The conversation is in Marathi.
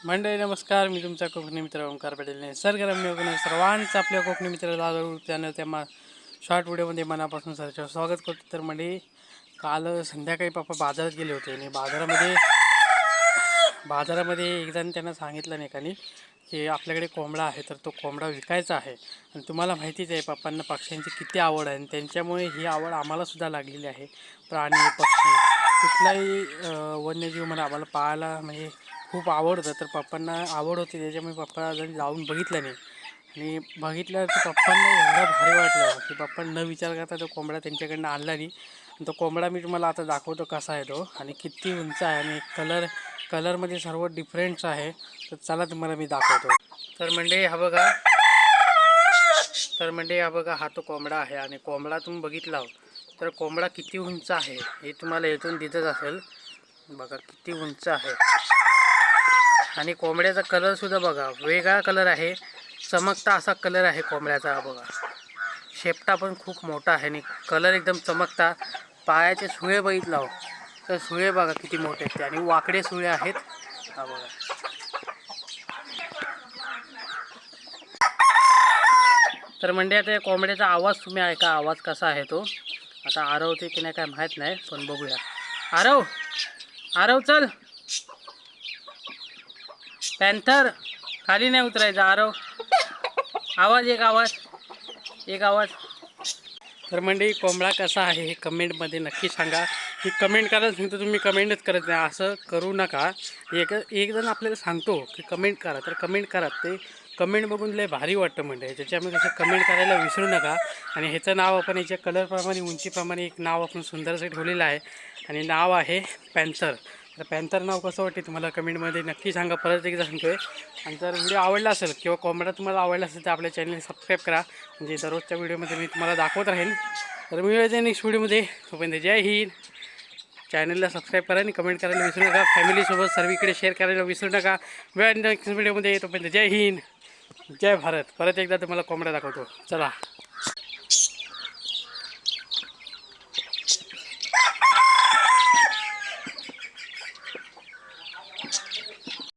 मंडळी नमस्कार, मी तुमचा कोकणी मित्र ओंकार पटेल. निसर्गरम्य कोकण सर्वांचं आपल्या कोकणी मित्र दादा चॅनल त्या शॉर्ट व्हिडिओमध्ये मनापासून सरचं स्वागत करतो. तर मंडळी काल संध्याकाळी पप्पा बाजारात गेले होते आणि बाजारामध्ये एक जण त्यांना सांगितलं नाही एकाने की आपल्याकडे कोंबडा आहे, तर तो कोंबडा विकायचा आहे. आणि तुम्हाला माहितीच आहे पप्पांना पक्ष्यांची किती आवड आहे आणि त्यांच्यामुळे ही आवड आम्हालासुद्धा लागलेली आहे. प्राणी पक्षी कुठलाही वन्यजीव म्हणा आम्हाला पाहायला म्हणजे खूप आवडतं. तर पप्पांना आवड होती त्याच्यामुळे पप्पा अजून लावून बघितलं नाही आणि बघितलं तर पप्पांना एवढं भारी वाटलं की पप्पा न विचार करता तो कोंबडा त्यांच्याकडनं आणला नाही. तो कोंबडा मी तुम्हाला आता दाखवतो कसा आहे तो आणि किती उंच आहे आणि कलरमध्ये सर्व डिफरंट्स आहे. तर चला तुम्हाला मी दाखवतो. तर म्हणजे हा बघा हा तो कोंबडा आहे आणि कोंबडा तुम्ही बघितला तर कोंबडा किती उंच आहे हे तुम्हाला इथून दिसत असेल. बघा किती उंच आहे आणि कोंबड्याचा कलरसुद्धा बघा वेगळा कलर आहे, चमकता असा कलर आहे कोंबड्याचा. हा बघा शेपटा पण खूप मोठा आहे आणि कलर एकदम चमकता. पायाचे सुळे बघितला तर सुळे बघा किती मोठे आहेत ते आणि वाकडे सुळे आहेत. हा बघा तर म्हणजे आता कोंबड्याचा आवाज तुम्ही ऐका, आवाज कसा आहे तो. आता आरवते की नाही काय माहीत नाही, पण बघूया. आरव चल, पॅन्थर खाली नाही उतरायचा. आरव आवाज एक आवाज. तर म्हणजे कोंबडा कसा आहे हे कमेंटमध्ये नक्की सांगा. ही कमेंट करायला सांगतो, तुम्ही कमेंटच करत नाही, असं करू नका. एक जण आपल्याला सांगतो की कमेंट करा, तर कमेंट करा. ते कमेंट बघून लय भारी वाटतं म्हणजे त्याच्यामुळे कसं कमेंट करायला विसरू नका. आणि ह्याचं नाव आपण याच्या कलरप्रमाणे उंचीप्रमाणे एक नाव आपण सुंदरसं ठेवलेलं आहे आणि नाव आहे पॅन्थर. तर पॅन्थर नाव कसं वाटते तुम्हाला कमेंटमध्ये नक्की सांगा. परत एकदा सांगतो आहे. आणि जर व्हिडिओ आवडला असेल किंवा कोंबडा तुम्हाला आवडला असेल तर आपल्या चॅनल सबस्क्राईब करा, म्हणजे दररोजच्या व्हिडिओमध्ये मी तुम्हाला दाखवत राहीन. तर मी येते नेक्स्ट व्हिडिओमध्ये. तोपर्यंत जय हिंद. चॅनलला सबस्क्राईब करा आणि कमेंट करायला विसरू नका. फॅमिलीसोबत सर्वीकडे शेअर करायला विसरू नका. नेक्स्ट व्हिडिओमध्ये. तोपर्यंत जय हिंद, जय भारत. परत एकदा तुम्हाला कोंबडा दाखवतो. चला.